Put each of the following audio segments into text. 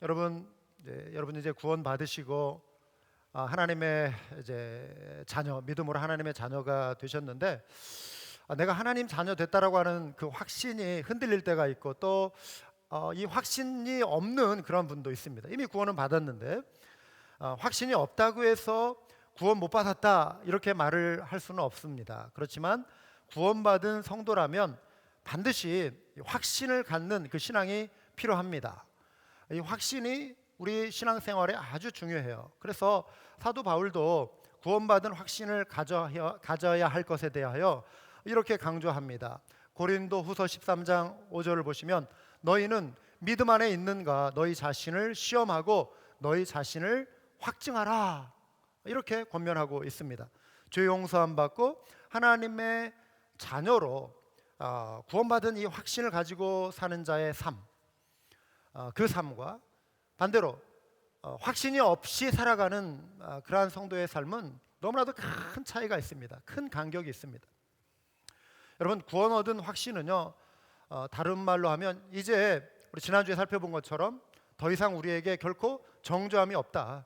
여러분, 여러분 이제 구원 받으시고 하나님의 이제 자녀, 믿음으로 하나님의 자녀가 되셨는데, 내가 하나님 자녀 됐다라고 하는 그 확신이 흔들릴 때가 있고, 또 이 확신이 없는 그런 분도 있습니다. 이미 구원은 받았는데 확신이 없다고 해서 구원 못 받았다 이렇게 말을 할 수는 없습니다. 그렇지만 구원받은 성도라면 반드시 확신을 갖는 그 신앙이 필요합니다. 이 확신이 우리 신앙생활에 아주 중요해요. 그래서 사도 바울도 구원받은 확신을 가져야 할 것에 대하여 이렇게 강조합니다. 고린도 후서 13장 5절을 보시면, 너희는 믿음 안에 있는가 너희 자신을 시험하고 너희 자신을 확증하라, 이렇게 권면하고 있습니다. 죄 용서함 받고 하나님의 자녀로 구원받은 이 확신을 가지고 사는 자의 삶, 그 삶과 반대로 확신이 없이 살아가는 그러한 성도의 삶은 너무나도 큰 차이가 있습니다. 큰 간격이 있습니다. 여러분, 구원 얻은 확신은요, 다른 말로 하면 이제 우리 지난주에 살펴본 것처럼 더 이상 우리에게 결코 정죄함이 없다.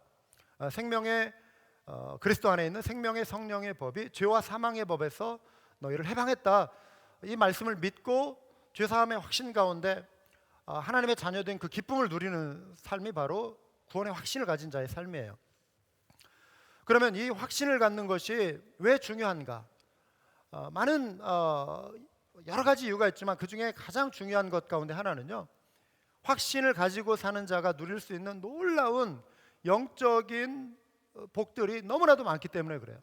생명의 그리스도 안에 있는 생명의 성령의 법이 죄와 사망의 법에서 너희를 해방했다. 이 말씀을 믿고 죄사함의 확신 가운데 하나님의 자녀된 그 기쁨을 누리는 삶이 바로 구원의 확신을 가진 자의 삶이에요. 그러면 이 확신을 갖는 것이 왜 중요한가? 많은 여러 가지 이유가 있지만 그 중에 가장 중요한 것 가운데 하나는요, 확신을 가지고 사는 자가 누릴 수 있는 놀라운 영적인 복들이 너무나도 많기 때문에 그래요.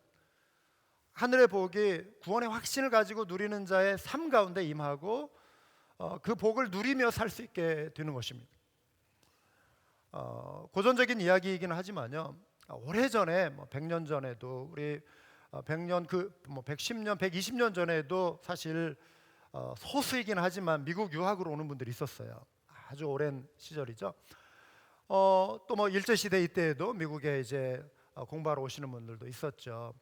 하늘의 복이 구원의 확신을 가지고 누리는 자의 삶 가운데 임하고 그 복을 누리며 살 수 있게 되는 것입니다. 고전적인 이야기이긴 하지만요, 오래전에 100년 전에도 우리 100년 110년 120년 전에도 사실 소수이긴 하지만 미국 유학으로 오는 분들이 있었어요. 아주 오랜 시절이죠. 또 일제 시대 이때에도 미국에 이제 공부하러 오시는 분들도 있었죠.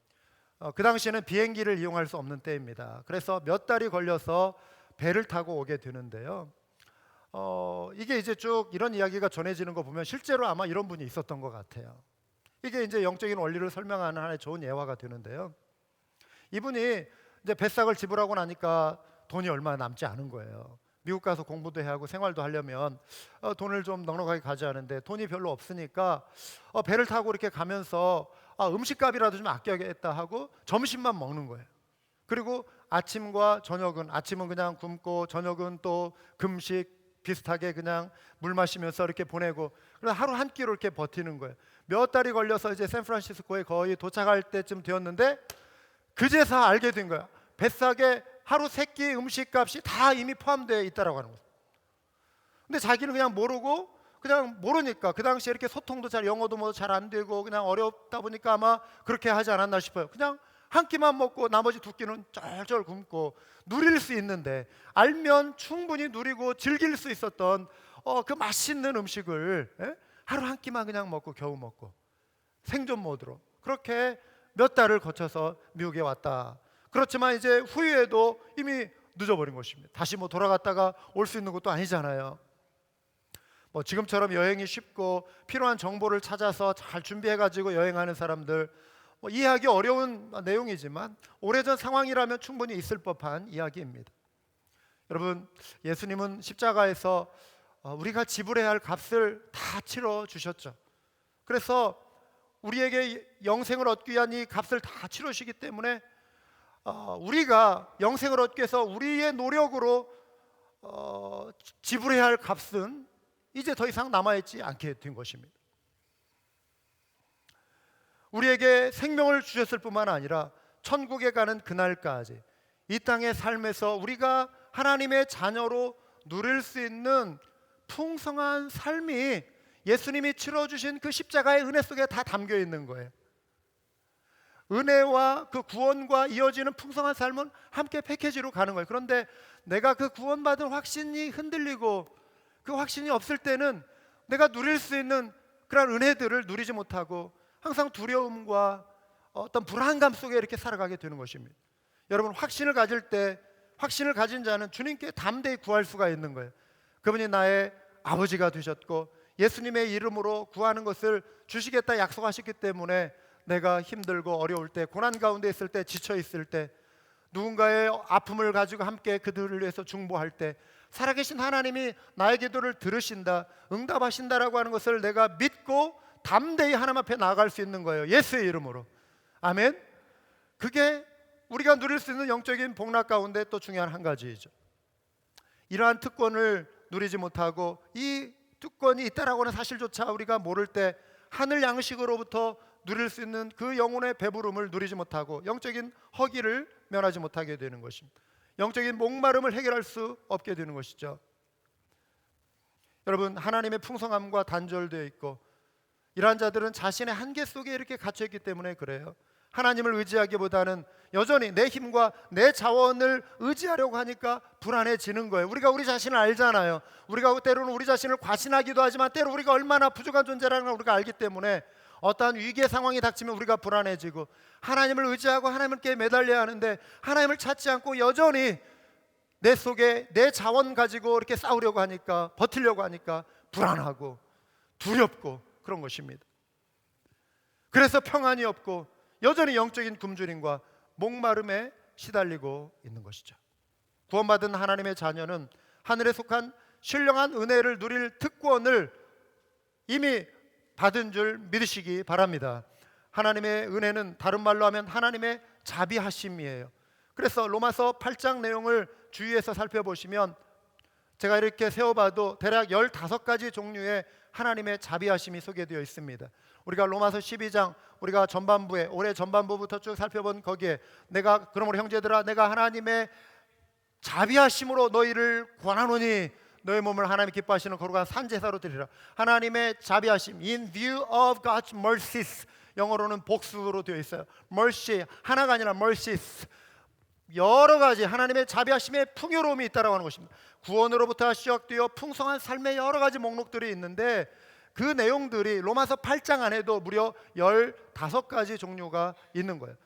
그 당시에는 비행기를 이용할 수 없는 때입니다. 그래서 몇 달이 걸려서 배를 타고 오게 되는데요. 이게 이제 쭉 이런 이야기가 전해지는 거 보면 실제로 아마 이런 분이 있었던 것 같아요. 이게 이제 영적인 원리를 설명하는 하나의 좋은 예화가 되는데요. 이분이 이제 배삭을 지불하고 나니까 돈이 얼마 남지 않은 거예요. 미국 가서 공부도 해야 하고 생활도 하려면 돈을 좀 넉넉하게 가져야하는데 돈이 별로 없으니까 배를 타고 이렇게 가면서 음식값이라도 좀 아껴야겠다 하고 점심만 먹는 거예요. 그리고 아침과 저녁은, 아침은 그냥 굶고 저녁은 또 금식 비슷하게 그냥 물 마시면서 이렇게 보내고, 그래서 하루 한 끼로 이렇게 버티는 거예요. 몇 달이 걸려서 이제 샌프란시스코에 거의 도착할 때쯤 되었는데 그제서 알게 된 거야. 뱃삭에 하루 세 끼 음식값이 다 이미 포함되어 있다라고 하는 거예요. 근데 자기는 그냥 모르니까 그 당시에 이렇게 소통도 잘, 영어도 잘 안 되고 그냥 어렵다 보니까 아마 그렇게 하지 않았나 싶어요. 그냥 한 끼만 먹고 나머지 두 끼는 쩔쩔 굶고 누릴 수 있는데, 알면 충분히 누리고 즐길 수 있었던 그 맛있는 음식을 하루 한 끼만 그냥 먹고 겨우 먹고 생존 모드로 그렇게 몇 달을 거쳐서 미국에 왔다. 그렇지만 이제 후회도 이미 늦어버린 것입니다. 다시 돌아갔다가 올 수 있는 것도 아니잖아요. 지금처럼 여행이 쉽고 필요한 정보를 찾아서 잘 준비해가지고 여행하는 사람들, 이해하기 어려운 내용이지만 오래전 상황이라면 충분히 있을 법한 이야기입니다. 여러분, 예수님은 십자가에서 우리가 지불해야 할 값을 다 치러 주셨죠. 그래서 우리에게 영생을 얻기 위한 이 값을 다 치르시기 때문에 우리가 영생을 얻기 위해서 우리의 노력으로 지불해야 할 값은 이제 더 이상 남아있지 않게 된 것입니다. 우리에게 생명을 주셨을 뿐만 아니라 천국에 가는 그날까지 이 땅의 삶에서 우리가 하나님의 자녀로 누릴 수 있는 풍성한 삶이 예수님이 치러주신 그 십자가의 은혜 속에 다 담겨 있는 거예요. 은혜와 그 구원과 이어지는 풍성한 삶은 함께 패키지로 가는 거예요. 그런데 내가 그 구원받은 확신이 흔들리고 그 확신이 없을 때는 내가 누릴 수 있는 그런 은혜들을 누리지 못하고 항상 두려움과 어떤 불안감 속에 이렇게 살아가게 되는 것입니다. 여러분, 확신을 가질 때, 확신을 가진 자는 주님께 담대히 구할 수가 있는 거예요. 그분이 나의 아버지가 되셨고 예수님의 이름으로 구하는 것을 주시겠다 약속하셨기 때문에 내가 힘들고 어려울 때, 고난 가운데 있을 때, 지쳐 있을 때, 누군가의 아픔을 가지고 함께 그들을 위해서 중보할 때 살아계신 하나님이 나의 기도를 들으신다, 응답하신다라고 하는 것을 내가 믿고 담대히 하나님 앞에 나아갈 수 있는 거예요. 예수의 이름으로. 아멘. 그게 우리가 누릴 수 있는 영적인 복락 가운데 또 중요한 한 가지이죠. 이러한 특권을 누리지 못하고 이 특권이 있다라고 하는 사실조차 우리가 모를 때 하늘 양식으로부터 누릴 수 있는 그 영혼의 배부름을 누리지 못하고 영적인 허기를 면하지 못하게 되는 것입니다. 영적인 목마름을 해결할 수 없게 되는 것이죠. 여러분, 하나님의 풍성함과 단절되어 있고 이러한 자들은 자신의 한계 속에 이렇게 갇혀 있기 때문에 그래요. 하나님을 의지하기보다는 여전히 내 힘과 내 자원을 의지하려고 하니까 불안해지는 거예요. 우리가 우리 자신을 알잖아요. 우리가 때로는 우리 자신을 과신하기도 하지만 때로 우리가 얼마나 부족한 존재라는 걸 우리가 알기 때문에 어떠한 위기의 상황이 닥치면 우리가 불안해지고 하나님을 의지하고 하나님께 매달려야 하는데 하나님을 찾지 않고 여전히 내 속에 내 자원 가지고 이렇게 싸우려고 하니까, 버티려고 하니까 불안하고 두렵고 그런 것입니다. 그래서 평안이 없고 여전히 영적인 굶주림과 목마름에 시달리고 있는 것이죠. 구원받은 하나님의 자녀는 하늘에 속한 신령한 은혜를 누릴 특권을 이미 받은 줄 믿으시기 바랍니다. 하나님의 은혜는 다른 말로 하면 하나님의 자비하심이에요. 그래서 로마서 8장 내용을 주위에서 살펴보시면 제가 이렇게 세어봐도 대략 15가지 종류의 하나님의 자비하심이 소개되어 있습니다. 우리가 로마서 12장 우리가 전반부에 올해 전반부부터 쭉 살펴본 거기에 내가 그러므로 형제들아 내가 하나님의 자비하심으로 너희를 권하노니 너의 몸을 하나님이 기뻐하시는 거룩한 산제사로 드리라. 하나님의 자비하심, in view of God's mercies, 영어로는 복수로 되어 있어요. mercy, 하나가 아니라 mercies, 여러 가지 하나님의 자비하심의 풍요로움이 있다라고 하는 것입니다. 구원으로부터 시작되어 풍성한 삶의 여러 가지 목록들이 있는데 그 내용들이 로마서 8장 안에도 무려 15가지 종류가 있는 거예요.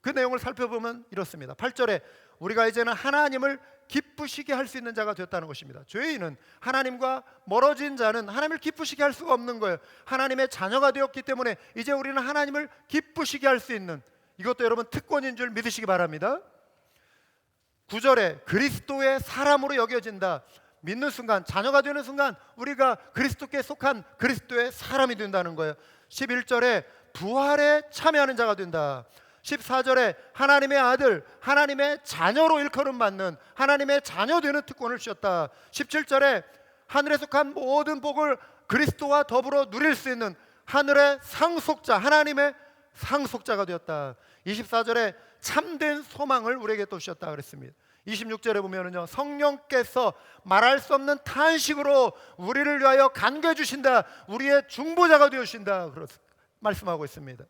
그 내용을 살펴보면 이렇습니다. 8절에 우리가 이제는 하나님을 기쁘시게 할 수 있는 자가 되었다는 것입니다. 죄인은 하나님과 멀어진 자는 하나님을 기쁘시게 할 수가 없는 거예요. 하나님의 자녀가 되었기 때문에 이제 우리는 하나님을 기쁘시게 할 수 있는, 이것도 여러분 특권인 줄 믿으시기 바랍니다. 9절에 그리스도의 사람으로 여겨진다. 믿는 순간, 자녀가 되는 순간 우리가 그리스도께 속한 그리스도의 사람이 된다는 거예요. 11절에 부활에 참여하는 자가 된다. 14절에 하나님의 아들, 하나님의 자녀로 일컬음 받는 하나님의 자녀 되는 특권을 주셨다. 17절에 하늘에 속한 모든 복을 그리스도와 더불어 누릴 수 있는 하늘의 상속자, 하나님의 상속자가 되었다. 24절에 참된 소망을 우리에게 또 주셨다 그랬습니다. 26절에 보면은요, 성령께서 말할 수 없는 탄식으로 우리를 위하여 간구해 주신다. 우리의 중보자가 되어 주신다. 말씀하고 있습니다.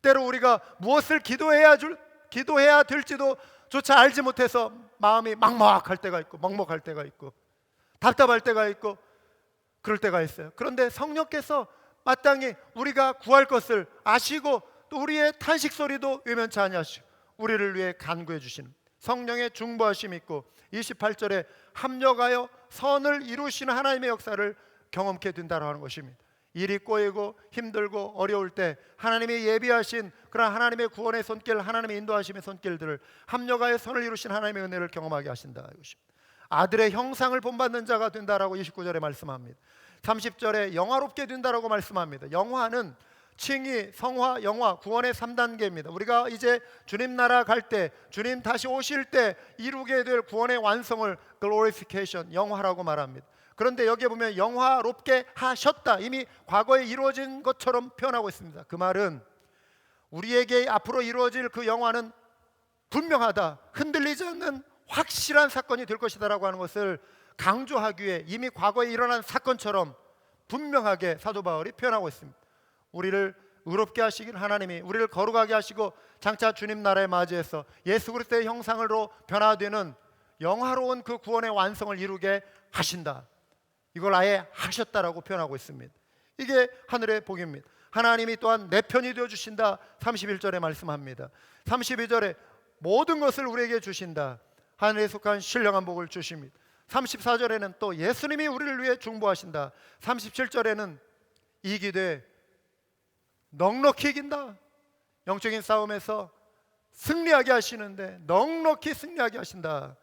때로 우리가 무엇을 기도해야 될지도 조차 알지 못해서 마음이 막막할 때가 있고 먹먹할 때가 있고 답답할 때가 있고 그럴 때가 있어요. 그런데 성령께서 마땅히 우리가 구할 것을 아시고 또 우리의 탄식 소리도 외면치 아니하시고 우리를 위해 간구해 주시는 성령의 중보하심이 있고 28절에 합력하여 선을 이루시는 하나님의 역사를 경험케 된다고 하는 것입니다. 일이 꼬이고 힘들고 어려울 때 하나님이 예비하신 그런 하나님의 구원의 손길, 하나님의 인도하심의 손길들을 합력하여 선을 이루신 하나님의 은혜를 경험하게 하신다 이것입니다. 아들의 형상을 본받는 자가 된다라고 29절에 말씀합니다. 30절에 영화롭게 된다라고 말씀합니다. 영화는 칭의, 성화, 영화, 구원의 3단계입니다. 우리가 이제 주님 나라 갈 때, 주님 다시 오실 때 이루게 될 구원의 완성을 glorification, 영화라고 말합니다. 그런데 여기에 보면 영화롭게 하셨다, 이미 과거에 이루어진 것처럼 표현하고 있습니다. 그 말은 우리에게 앞으로 이루어질 그 영화는 분명하다, 흔들리지 않는 확실한 사건이 될 것이다 라고 하는 것을 강조하기 위해 이미 과거에 일어난 사건처럼 분명하게 사도 바울이 표현하고 있습니다. 우리를 의롭게 하시긴 하나님이 우리를 거룩하게 하시고 장차 주님 나라에 맞이해서 예수 그리스도의 형상으로 변화되는 영화로운 그 구원의 완성을 이루게 하신다, 이걸 아예 하셨다라고 표현하고 있습니다. 이게 하늘의 복입니다. 하나님이 또한 내 편이 되어주신다 31절에 말씀합니다. 32절에 모든 것을 우리에게 주신다, 하늘에 속한 신령한 복을 주십니다. 34절에는 또 예수님이 우리를 위해 중보하신다. 37절에는 이기되 넉넉히 이긴다. 영적인 싸움에서 승리하게 하시는데 넉넉히 승리하게 하신다.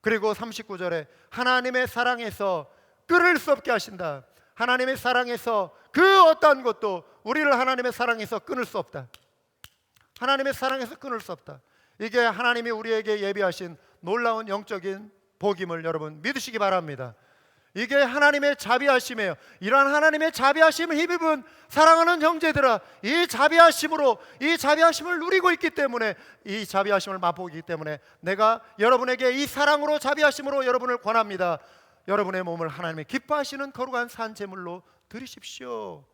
그리고 39절에 하나님의 사랑에서 끊을 수 없게 하신다. 하나님의 사랑에서 그 어떠한 것도 우리를 하나님의 사랑에서 끊을 수 없다. 하나님의 사랑에서 끊을 수 없다. 이게 하나님이 우리에게 예비하신 놀라운 영적인 복임을 여러분 믿으시기 바랍니다. 이게 하나님의 자비하심이에요. 이러한 하나님의 자비하심을 힘입은 사랑하는 형제들아, 이 자비하심을 누리고 있기 때문에, 이 자비하심을 맛보기 때문에 내가 여러분에게 이 사랑으로 자비하심으로 여러분을 권합니다. 여러분의 몸을 하나님의 기뻐하시는 거룩한 산제물로 드리십시오.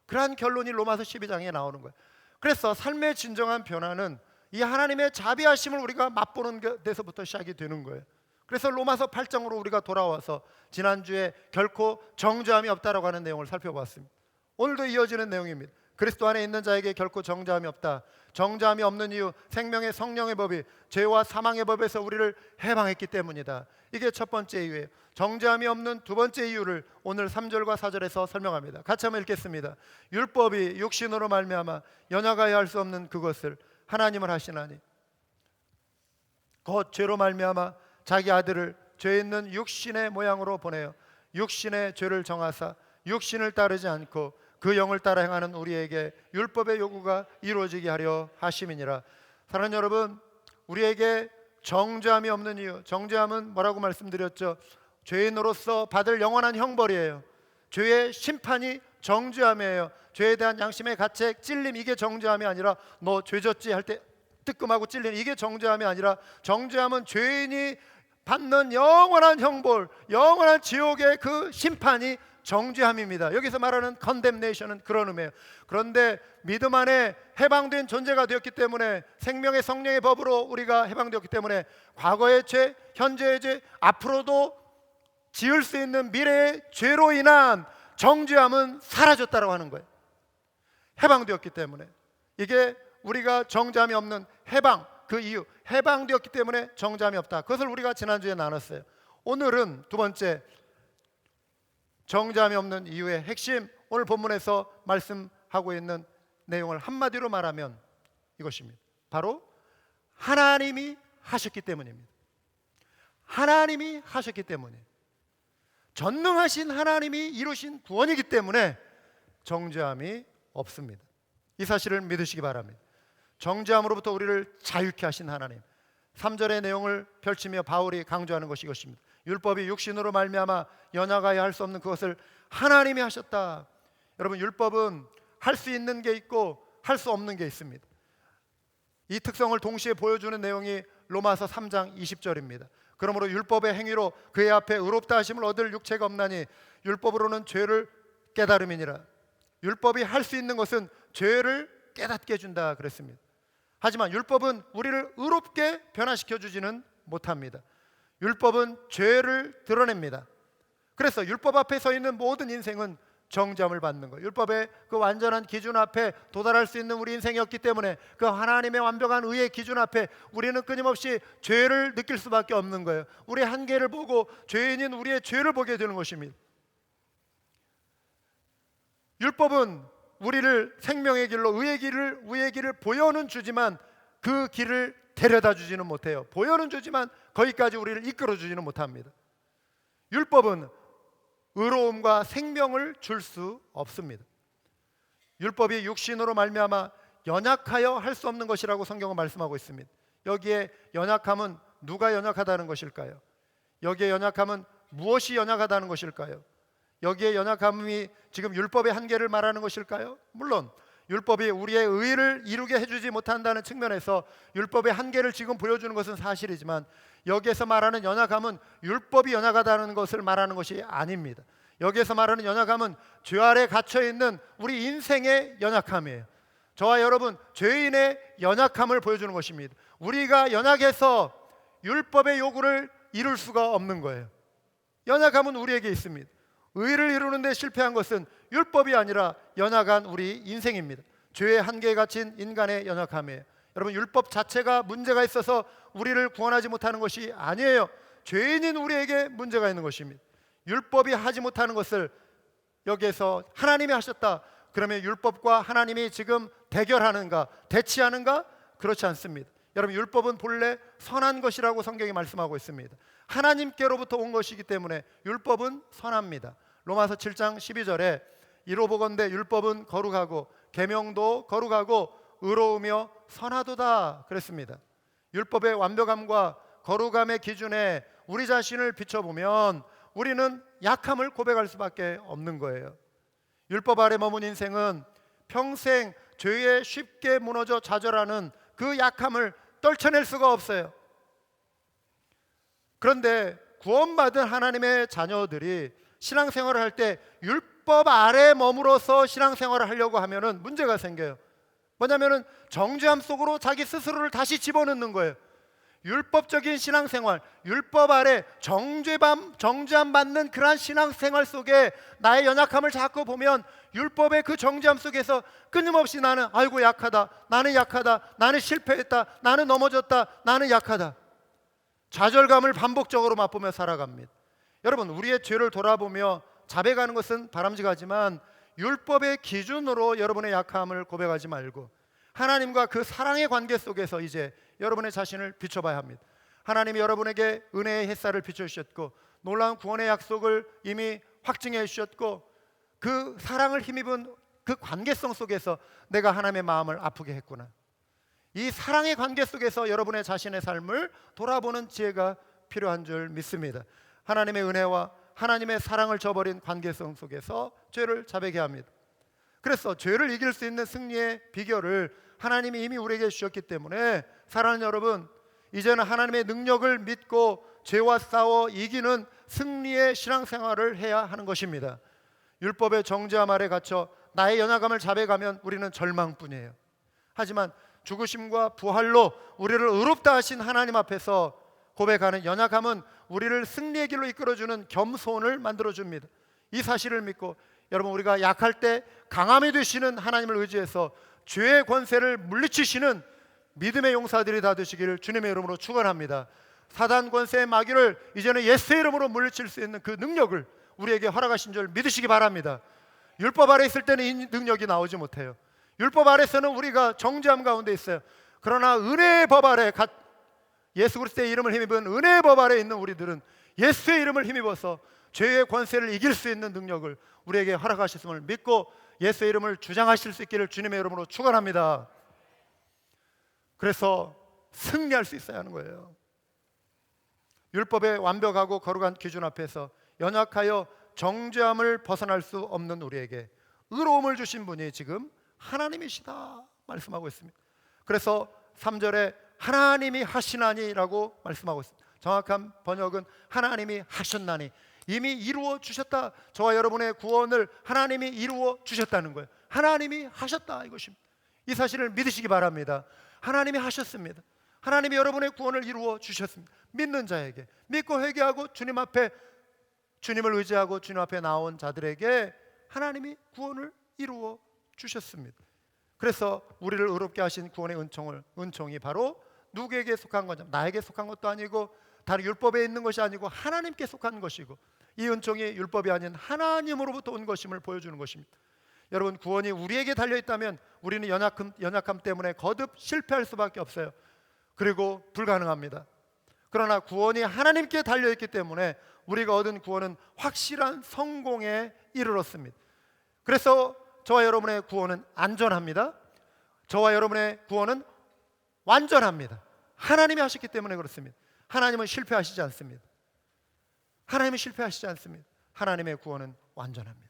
그러한 결론이 로마서 12장에 나오는 거예요. 그래서 삶의 진정한 변화는 이 하나님의 자비하심을 우리가 맛보는 데서부터 시작이 되는 거예요. 그래서 로마서 8장으로 우리가 돌아와서 지난주에 결코 정죄함이 없다라고 하는 내용을 살펴봤습니다. 오늘도 이어지는 내용입니다. 그리스도 안에 있는 자에게 결코 정죄함이 없다. 정죄함이 없는 이유, 생명의 성령의 법이 죄와 사망의 법에서 우리를 해방했기 때문이다. 이게 첫 번째 이유예요. 정죄함이 없는 두 번째 이유를 오늘 3절과 4절에서 설명합니다. 같이 한번 읽겠습니다. 율법이 육신으로 말미암아 연약하여 할 수 없는 그것을 하나님을 하시나니 곧 죄로 말미암아 자기 아들을 죄 있는 육신의 모양으로 보내어 육신의 죄를 정하사 육신을 따르지 않고 그 영을 따라 행하는 우리에게 율법의 요구가 이루어지게 하려 하심이니라. 사랑하는 여러분, 우리에게 정죄함이 없는 이유, 정죄함은 뭐라고 말씀드렸죠? 죄인으로서 받을 영원한 형벌이에요. 죄의 심판이 정죄함이에요. 죄에 대한 양심의 가책, 찔림, 이게 정죄함이 아니라 너 죄졌지 할 때 뜨끔하고 찔리는, 이게 정죄함이 아니라, 정죄함은 죄인이 받는 영원한 형벌, 영원한 지옥의 그 심판이 정죄함입니다. 여기서 말하는 condemnation은 그런 의미예요. 그런데 믿음 안에 해방된 존재가 되었기 때문에, 생명의 성령의 법으로 우리가 해방되었기 때문에 과거의 죄, 현재의 죄, 앞으로도 지을 수 있는 미래의 죄로 인한 정죄함은 사라졌다고 하는 거예요. 해방되었기 때문에. 이게 우리가 정죄함이 없는 해방, 그 이유, 해방되었기 때문에 정죄함이 없다. 그것을 우리가 지난주에 나눴어요. 오늘은 두 번째, 정죄함이 없는 이유의 핵심, 오늘 본문에서 말씀하고 있는 내용을 한마디로 말하면 이것입니다. 바로 하나님이 하셨기 때문입니다. 하나님이 하셨기 때문에, 전능하신 하나님이 이루신 구원이기 때문에 정죄함이 없습니다. 이 사실을 믿으시기 바랍니다. 정죄함으로부터 우리를 자유케 하신 하나님, 3절의 내용을 펼치며 바울이 강조하는 것이 이것입니다. 율법이 육신으로 말미암아 연약하여 할 수 없는 그것을 하나님이 하셨다. 여러분, 율법은 할 수 있는 게 있고 할 수 없는 게 있습니다. 이 특성을 동시에 보여주는 내용이 로마서 3장 20절입니다. 그러므로 율법의 행위로 그의 앞에 의롭다 하심을 얻을 육체가 없나니 율법으로는 죄를 깨달음이니라. 율법이 할 수 있는 것은 죄를 깨닫게 해준다 그랬습니다. 하지만 율법은 우리를 의롭게 변화시켜 주지는 못합니다. 율법은 죄를 드러냅니다. 그래서 율법 앞에 서 있는 모든 인생은 정죄함을 받는 거예요. 율법의 그 완전한 기준 앞에 도달할 수 있는 우리 인생이었기 때문에, 그 하나님의 완벽한 의의 기준 앞에 우리는 끊임없이 죄를 느낄 수밖에 없는 거예요. 우리의 한계를 보고 죄인인 우리의 죄를 보게 되는 것입니다. 율법은 우리를 생명의 길로, 의의 길을 보여는 주지만 그 길을 데려다 주지는 못해요. 보여는 주지만 거기까지 우리를 이끌어 주지는 못합니다. 율법은 의로움과 생명을 줄 수 없습니다. 율법이 육신으로 말미암아 연약하여 할 수 없는 것이라고 성경은 말씀하고 있습니다. 여기에 연약함은 누가 연약하다는 것일까요? 여기에 연약함은 무엇이 연약하다는 것일까요? 여기에 연약함이 지금 율법의 한계를 말하는 것일까요? 물론 율법이 우리의 의를 이루게 해주지 못한다는 측면에서 율법의 한계를 지금 보여주는 것은 사실이지만, 여기에서 말하는 연약함은 율법이 연약하다는 것을 말하는 것이 아닙니다. 여기에서 말하는 연약함은 죄 아래 갇혀있는 우리 인생의 연약함이에요. 저와 여러분, 죄인의 연약함을 보여주는 것입니다. 우리가 연약해서 율법의 요구를 이룰 수가 없는 거예요. 연약함은 우리에게 있습니다. 의를 이루는 데 실패한 것은 율법이 아니라 연약한 우리 인생입니다. 죄의 한계에 갇힌 인간의 연약함이에요. 여러분, 율법 자체가 문제가 있어서 우리를 구원하지 못하는 것이 아니에요. 죄인인 우리에게 문제가 있는 것입니다. 율법이 하지 못하는 것을 여기에서 하나님이 하셨다. 그러면 율법과 하나님이 지금 대결하는가, 대치하는가? 그렇지 않습니다. 여러분, 율법은 본래 선한 것이라고 성경이 말씀하고 있습니다. 하나님께로부터 온 것이기 때문에 율법은 선합니다. 로마서 7장 12절에 이로 보건대 율법은 거룩하고 계명도 거룩하고 의로우며 선하도다 그랬습니다. 율법의 완벽함과 거룩함의 기준에 우리 자신을 비춰보면 우리는 약함을 고백할 수밖에 없는 거예요. 율법 아래 머문 인생은 평생 죄에 쉽게 무너져 좌절하는 그 약함을 떨쳐낼 수가 없어요. 그런데 구원받은 하나님의 자녀들이 신앙생활을 할 때 율법 아래 머물어서 신앙생활을 하려고 하면은 문제가 생겨요. 뭐냐면은 정죄함 속으로 자기 스스로를 다시 집어넣는 거예요. 율법적인 신앙생활, 율법 아래 정죄함 받는 그러한 신앙생활 속에 나의 연약함을 자꾸 보면 율법의 그 정죄함 속에서 끊임없이 나는 아이고 약하다, 나는 약하다, 나는 실패했다, 나는 넘어졌다, 나는 약하다, 좌절감을 반복적으로 맛보며 살아갑니다. 여러분, 우리의 죄를 돌아보며 자백하는 것은 바람직하지만 율법의 기준으로 여러분의 약함을 고백하지 말고 하나님과 그 사랑의 관계 속에서 이제 여러분의 자신을 비춰봐야 합니다. 하나님이 여러분에게 은혜의 햇살을 비춰주셨고 놀라운 구원의 약속을 이미 확증해 주셨고 그 사랑을 힘입은 그 관계성 속에서 내가 하나님의 마음을 아프게 했구나. 이 사랑의 관계 속에서 여러분의 자신의 삶을 돌아보는 지혜가 필요한 줄 믿습니다. 하나님의 은혜와 하나님의 사랑을 저버린 관계성 속에서 죄를 자백해야 합니다. 그래서 죄를 이길 수 있는 승리의 비결을 하나님이 이미 우리에게 주셨기 때문에 사랑하는 여러분, 이제는 하나님의 능력을 믿고 죄와 싸워 이기는 승리의 신앙생활을 해야 하는 것입니다. 율법의 정죄함 아래 갇혀 나의 연약함을 자백하면 우리는 절망뿐이에요. 하지만 죽으심과 부활로 우리를 의롭다 하신 하나님 앞에서 고백하는 연약함은 우리를 승리의 길로 이끌어주는 겸손을 만들어줍니다. 이 사실을 믿고 여러분, 우리가 약할 때 강함이 되시는 하나님을 의지해서 죄의 권세를 물리치시는 믿음의 용사들이 다 되시기를 주님의 이름으로 축원합니다. 사단 권세의 마귀를 이제는 예수의 이름으로 물리칠 수 있는 그 능력을 우리에게 허락하신 줄 믿으시기 바랍니다. 율법 아래 있을 때는 이 능력이 나오지 못해요. 율법 아래서는 우리가 정죄함 가운데 있어요. 그러나 은혜의 법 아래 예수 그리스도의 이름을 힘입은 은혜의 법 아래 있는 우리들은 예수의 이름을 힘입어서 죄의 권세를 이길 수 있는 능력을 우리에게 허락하셨음을 믿고 예수의 이름을 주장하실 수 있기를 주님의 이름으로 축원합니다. 그래서 승리할 수 있어야 하는 거예요. 율법의 완벽하고 거룩한 기준 앞에서 연약하여 정죄함을 벗어날 수 없는 우리에게 의로움을 주신 분이 지금 하나님이시다 말씀하고 있습니다. 그래서 3절에 하나님이 하시나니라고 말씀하고 있습니다. 정확한 번역은 하나님이 하셨나니, 이미 이루어 주셨다. 저와 여러분의 구원을 하나님이 이루어 주셨다는 거예요. 하나님이 하셨다 이것입니다. 이 사실을 믿으시기 바랍니다. 하나님이 하셨습니다. 하나님이 여러분의 구원을 이루어 주셨습니다. 믿는 자에게, 믿고 회개하고 주님 앞에 주님을 의지하고 주님 앞에 나온 자들에게 하나님이 구원을 이루어 주셨습니다. 그래서 우리를 의롭게 하신 구원의 은총이 바로 누구에게 속한 거냐? 나에게 속한 것도 아니고 다른 율법에 있는 것이 아니고 하나님께 속한 것이고, 이 은총이 율법이 아닌 하나님으로부터 온 것임을 보여주는 것입니다. 여러분, 구원이 우리에게 달려있다면 우리는 연약함 때문에 거듭 실패할 수밖에 없어요. 그리고 불가능합니다. 그러나 구원이 하나님께 달려있기 때문에 우리가 얻은 구원은 확실한 성공에 이르렀습니다. 그래서 저와 여러분의 구원은 안전합니다. 저와 여러분의 구원은 완전합니다. 하나님이 하셨기 때문에 그렇습니다. 하나님은 실패하시지 않습니다. 하나님은 실패하시지 않습니다. 하나님의 구원은 완전합니다.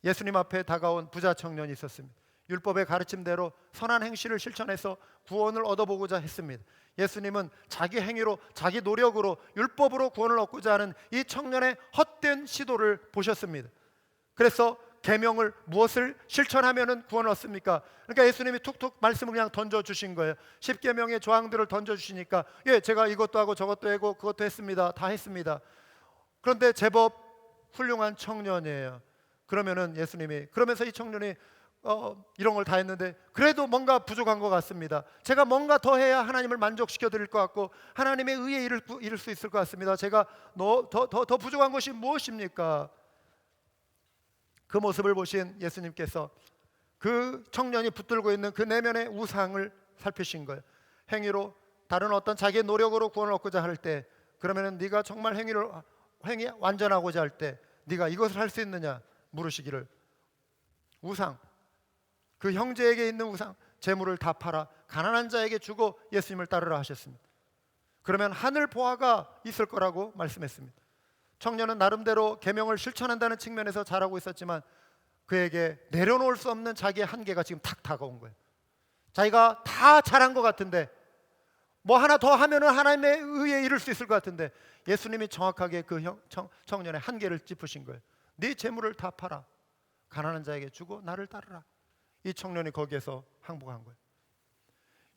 예수님 앞에 다가온 부자 청년이 있었습니다. 율법의 가르침대로 선한 행실을 실천해서 구원을 얻어보고자 했습니다. 예수님은 자기 행위로, 자기 노력으로, 율법으로 구원을 얻고자 하는 이 청년의 헛된 시도를 보셨습니다. 그래서 계명을 무엇을 실천하면은 구원을 얻습니까? 그러니까 예수님이 툭툭 말씀을 그냥 던져주신 거예요. 10계명의 조항들을 던져주시니까 예, 제가 이것도 하고 저것도 하고 그것도 했습니다. 다 했습니다. 그런데 제법 훌륭한 청년이에요. 그러면은 예수님이, 그러면서 이 청년이 이런 걸 다 했는데 그래도 뭔가 부족한 것 같습니다. 제가 뭔가 더 해야 하나님을 만족시켜 드릴 것 같고 하나님의 의에 이를 수 있을 것 같습니다. 제가 더 부족한 것이 무엇입니까? 그 모습을 보신 예수님께서 그 청년이 붙들고 있는 그 내면의 우상을 살피신 거예요. 행위로, 다른 어떤 자기의 노력으로 구원을 얻고자 할 때, 그러면은 네가 정말 행위 완전하고자 할 때 네가 이것을 할 수 있느냐 물으시기를, 우상, 그 형제에게 있는 우상, 재물을 다 팔아 가난한 자에게 주고 예수님을 따르라 하셨습니다. 그러면 하늘 보화가 있을 거라고 말씀했습니다. 청년은 나름대로 계명을 실천한다는 측면에서 잘하고 있었지만 그에게 내려놓을 수 없는 자기의 한계가 지금 탁 다가온 거예요. 자기가 다 잘한 것 같은데, 뭐 하나 더 하면은 하나님의 의에 이를 수 있을 것 같은데, 예수님이 정확하게 그 청년의 한계를 짚으신 거예요. 네 재물을 다 팔아 가난한 자에게 주고 나를 따르라. 이 청년이 거기에서 항복한 거예요.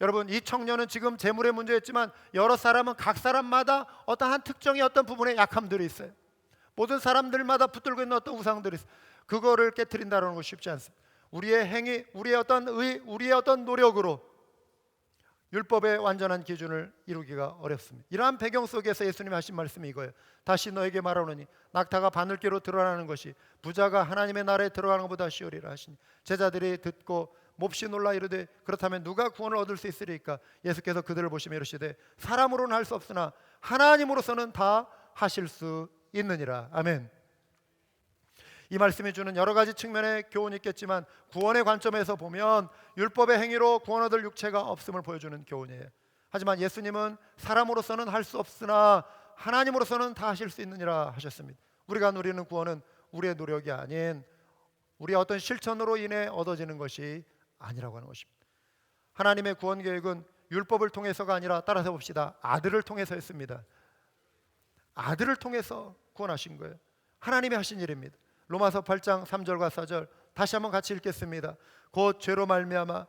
여러분, 이 청년은 지금 재물의 문제였지만 여러 사람은 각 사람마다 어떤 한 특정의 어떤 부분에 약함들이 있어요. 모든 사람들마다 붙들고 있는 어떤 우상들이 있어요. 그거를 깨트린다는 건 쉽지 않습니다. 우리의 행위, 우리의 어떤 노력으로 율법의 완전한 기준을 이루기가 어렵습니다. 이러한 배경 속에서 예수님이 하신 말씀이 이거예요. 다시 너에게 말하노니 낙타가 바늘귀로 드러나는 것이 부자가 하나님의 나라에 들어가는 것보다 쉬우리라 하시니, 제자들이 듣고 몹시 놀라 이르되 그렇다면 누가 구원을 얻을 수 있으리까? 예수께서 그들을 보시며 이르시되 사람으로는 할 수 없으나 하나님으로서는 다 하실 수 있느니라. 아멘. 이 말씀이 주는 여러 가지 측면의 교훈이 있겠지만 구원의 관점에서 보면 율법의 행위로 구원 얻을 육체가 없음을 보여주는 교훈이에요. 하지만 예수님은 사람으로서는 할 수 없으나 하나님으로서는 다 하실 수 있느니라 하셨습니다. 우리가 누리는 구원은 우리의 노력이 아닌 우리의 어떤 실천으로 인해 얻어지는 것이 아니라고 하는 것입니다. 하나님의 구원 계획은 율법을 통해서가 아니라, 따라서 봅시다, 아들을 통해서였습니다. 아들을 통해서 구원하신 거예요. 하나님이 하신 일입니다. 로마서 8장 3절과 4절 다시 한번 같이 읽겠습니다. 곧 죄로 말미암아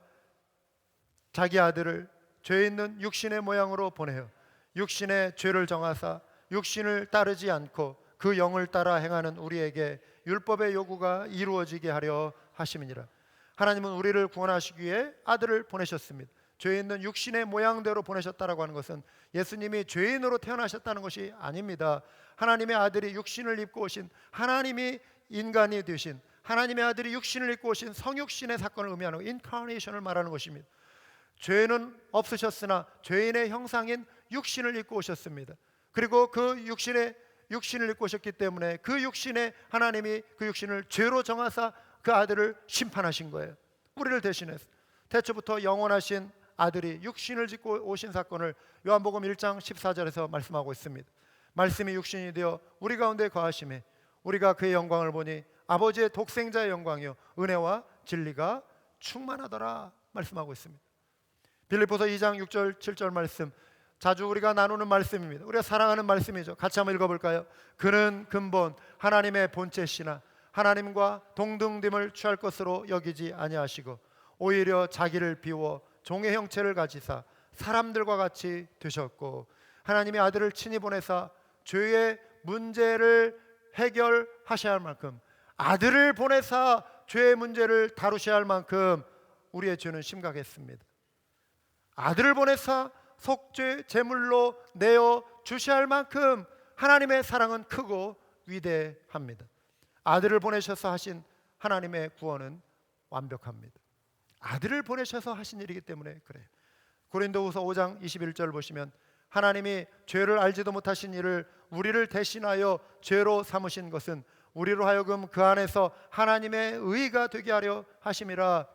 자기 아들을 죄 있는 육신의 모양으로 보내어 육신의 죄를 정하사 육신을 따르지 않고 그 영을 따라 행하는 우리에게 율법의 요구가 이루어지게 하려 하심이니라. 하나님은 우리를 구원하시기 위해 아들을 보내셨습니다. 죄 있는 육신의 모양대로 보내셨다라고 하는 것은 예수님이 죄인으로 태어나셨다는 것이 아닙니다. 하나님의 아들이 육신을 입고 오신, 하나님이 인간이 되신 하나님의 아들이 육신을 입고 오신 성육신의 사건을 의미하는 인카네이션을 말하는 것입니다. 죄는 없으셨으나 죄인의 형상인 육신을 입고 오셨습니다. 그리고 그 육신을 입고 오셨기 때문에 그 육신에 하나님이 그 육신을 죄로 정하사 그 아들을 심판하신 거예요. 우리를 대신해서 태초부터 영원하신 아들이 육신을 짓고 오신 사건을 요한복음 1장 14절에서 말씀하고 있습니다. 말씀이 육신이 되어 우리 가운데 거하심에 우리가 그의 영광을 보니 아버지의 독생자의 영광이요 은혜와 진리가 충만하더라 말씀하고 있습니다. 빌립보서 2장 6절 7절 말씀, 자주 우리가 나누는 말씀입니다. 우리가 사랑하는 말씀이죠. 같이 한번 읽어볼까요? 그는 근본 하나님의 본체시나 하나님과 동등됨을 취할 것으로 여기지 아니하시고 오히려 자기를 비워 종의 형체를 가지사 사람들과 같이 되셨고 하나님의 아들을 친히 보내사 죄의 문제를 해결하셔야 할 만큼, 아들을 보내사 죄의 문제를 다루셔야 할 만큼 우리의 죄는 심각했습니다. 아들을 보내사 속죄 제물로 내어 주셔야 할 만큼 하나님의 사랑은 크고 위대합니다. 아들을 보내셔서 하신 하나님의 구원은 완벽합니다. 아들을 보내셔서 하신 일이기 때문에 그래요. 고린도후서 5장 21절 보시면 하나님이 죄를 알지도 못하신 이를 우리를 대신하여 죄로 삼으신 것은 우리로 하여금 그 안에서 하나님의 의가 되게 하려 하심이라.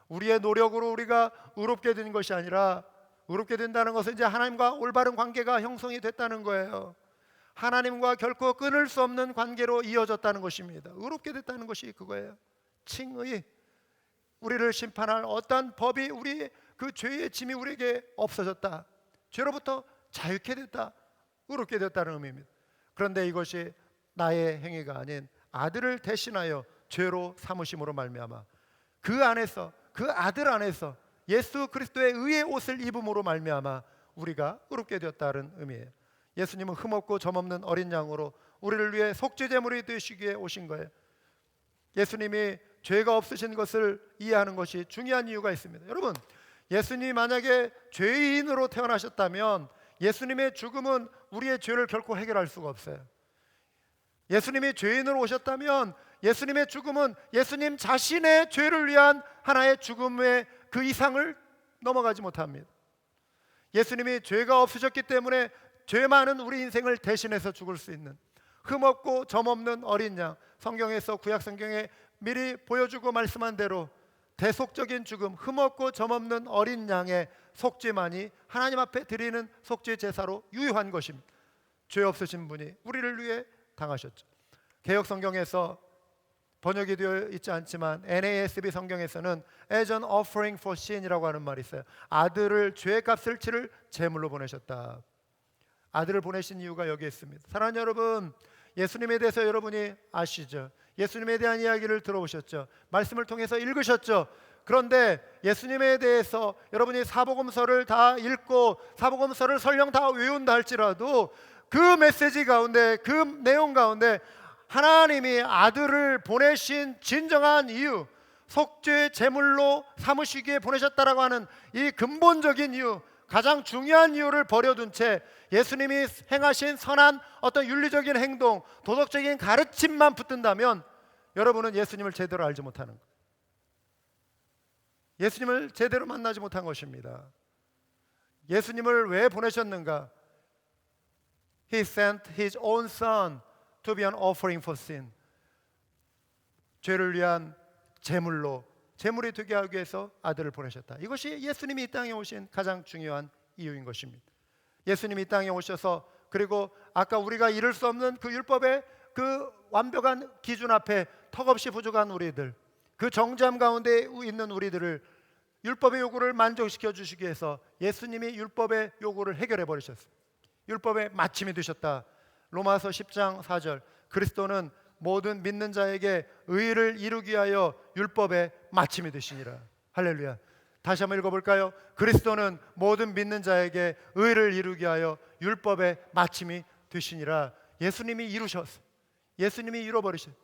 우리의 노력으로 우리가 의롭게 된 것이 아니라, 의롭게 된다는 것은 이제 하나님과 올바른 관계가 형성이 됐다는 거예요. 하나님과 결코 끊을 수 없는 관계로 이어졌다는 것입니다. 의롭게 됐다는 것이 그거예요. 칭의, 우리를 심판할 어떤 법이, 우리 그 죄의 짐이 우리에게 없어졌다. 죄로부터 자유케 됐다. 의롭게 됐다는 의미입니다. 그런데 이것이 나의 행위가 아닌 아들을 대신하여 죄로 삼으심으로 말미암아 그 안에서, 그 아들 안에서 예수 그리스도의 의의 옷을 입음으로 말미암아 우리가 의롭게 되었다는 의미예요. 예수님은 흠없고 점없는 어린 양으로 우리를 위해 속죄 제물이 되시기에 오신 거예요. 예수님이 죄가 없으신 것을 이해하는 것이 중요한 이유가 있습니다. 여러분, 예수님이 만약에 죄인으로 태어나셨다면 예수님의 죽음은 우리의 죄를 결코 해결할 수가 없어요. 예수님이 죄인으로 오셨다면 예수님의 죽음은 예수님 자신의 죄를 위한 하나의 죽음의 그 이상을 넘어가지 못합니다. 예수님이 죄가 없으셨기 때문에 죄 많은 우리 인생을 대신해서 죽을 수 있는 흠없고 점없는 어린 양, 성경에서 구약 성경에 미리 보여주고 말씀한 대로 대속적인 죽음, 흠없고 점없는 어린 양의 속죄만이 하나님 앞에 드리는 속죄 제사로 유효한 것입니다. 죄 없으신 분이 우리를 위해 당하셨죠. 개역 성경에서 번역이 되어 있지 않지만 NASB 성경에서는 as an offering for sin이라고 하는 말이 있어요. 아들을 죄값을 치를 제물로 보내셨다. 아들을 보내신 이유가 여기에 있습니다. 사랑하는 여러분, 예수님에 대해서 여러분이 아시죠? 예수님에 대한 이야기를 들어보셨죠? 말씀을 통해서 읽으셨죠? 그런데 예수님에 대해서 여러분이 사복음서를 다 읽고 사복음서를 설령 다 외운다 할지라도 그 메시지 가운데, 그 내용 가운데 하나님이 아들을 보내신 진정한 이유, 속죄 제물로 삼으시기에 보내셨다라고 하는 이 근본적인 이유, 가장 중요한 이유를 버려둔 채 예수님이 행하신 선한 어떤 윤리적인 행동, 도덕적인 가르침만 붙든다면 여러분은 예수님을 제대로 알지 못하는 거예요. 예수님을 제대로 만나지 못한 것입니다. 예수님을 왜 보내셨는가? He sent His own Son to be an offering for sin. 죄를 위한 제물로, 제물이 되게 하기 위해서 아들을 보내셨다. 이것이 예수님이 이 땅에 오신 가장 중요한 이유인 것입니다. 예수님이 이 땅에 오셔서 그리고 아까 우리가 이룰 수 없는 그 율법의 그 완벽한 기준 앞에 턱없이 부족한 우리들, 그 정죄함 가운데 있는 우리들을 율법의 요구를 만족시켜 주시기 위해서 예수님이 율법의 요구를 해결해 버리셨어요. 율법의 마침이 되셨다. 로마서 10장 4절, 그리스도는 모든 믿는 자에게 의를 이루기 위하여 율법의 마침이 되시니라. 할렐루야. 다시 한번 읽어볼까요? 그리스도는 모든 믿는 자에게 의를 이루기 위하여 율법의 마침이 되시니라. 예수님이 이루셨어요. 예수님이 이뤄버리셨어요.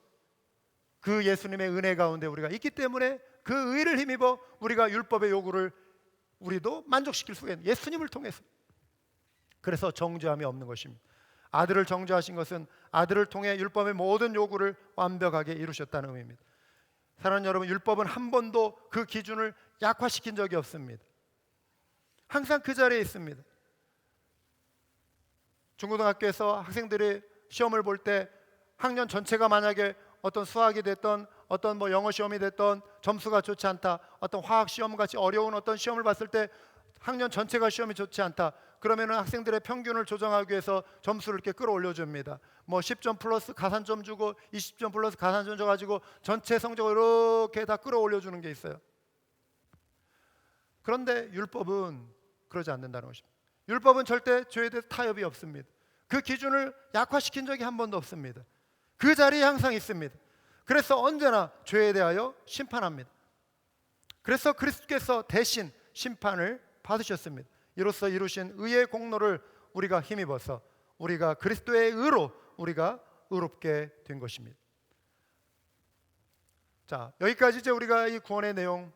그 예수님의 은혜 가운데 우리가 있기 때문에 그 의를 힘입어 우리가 율법의 요구를 우리도 만족시킬 수가 있는, 예수님을 통해서. 그래서 정죄함이 없는 것입니다. 아들을 정죄하신 것은 아들을 통해 율법의 모든 요구를 완벽하게 이루셨다는 의미입니다. 사랑하는 여러분, 율법은 한 번도 그 기준을 약화시킨 적이 없습니다. 항상 그 자리에 있습니다. 중고등학교에서 학생들이 시험을 볼 때 학년 전체가 만약에 어떤 수학이 됐던 어떤 영어 시험이 됐던 점수가 좋지 않다, 어떤 화학 시험 같이 어려운 어떤 시험을 봤을 때 학년 전체가 시험이 좋지 않다, 그러면 학생들의 평균을 조정하기 위해서 점수를 이렇게 끌어올려 줍니다. 10점 플러스 가산점 주고 20점 플러스 가산점 줘가지고 전체 성적을 이렇게 다 끌어올려 주는 게 있어요. 그런데 율법은 그러지 않는다는 것입니다. 율법은 절대 죄에 대해 타협이 없습니다. 그 기준을 약화시킨 적이 한 번도 없습니다. 그 자리에 항상 있습니다. 그래서 언제나 죄에 대하여 심판합니다. 그래서 그리스도께서 대신 심판을 받으셨습니다. 이로써 이루신 의의 공로를 우리가 힘입어서 우리가 그리스도의 의로 우리가 의롭게 된 것입니다. 자, 여기까지 이제 우리가 이 구원의 내용,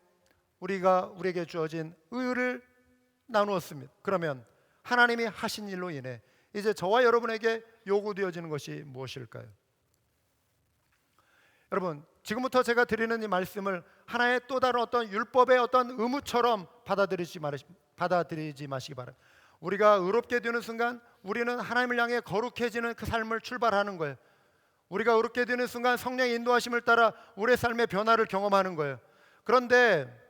우리에게 주어진 의를 나누었습니다. 그러면 하나님이 하신 일로 인해 이제 저와 여러분에게 요구되어지는 것이 무엇일까요? 여러분, 지금부터 제가 드리는 이 말씀을 하나의 또 다른 어떤 율법의 어떤 의무처럼 받아들이지 마시기 바랍니다. 우리가 의롭게 되는 순간 우리는 하나님을 향해 거룩해지는 그 삶을 출발하는 거예요. 우리가 의롭게 되는 순간 성령의 인도하심을 따라 우리의 삶의 변화를 경험하는 거예요. 그런데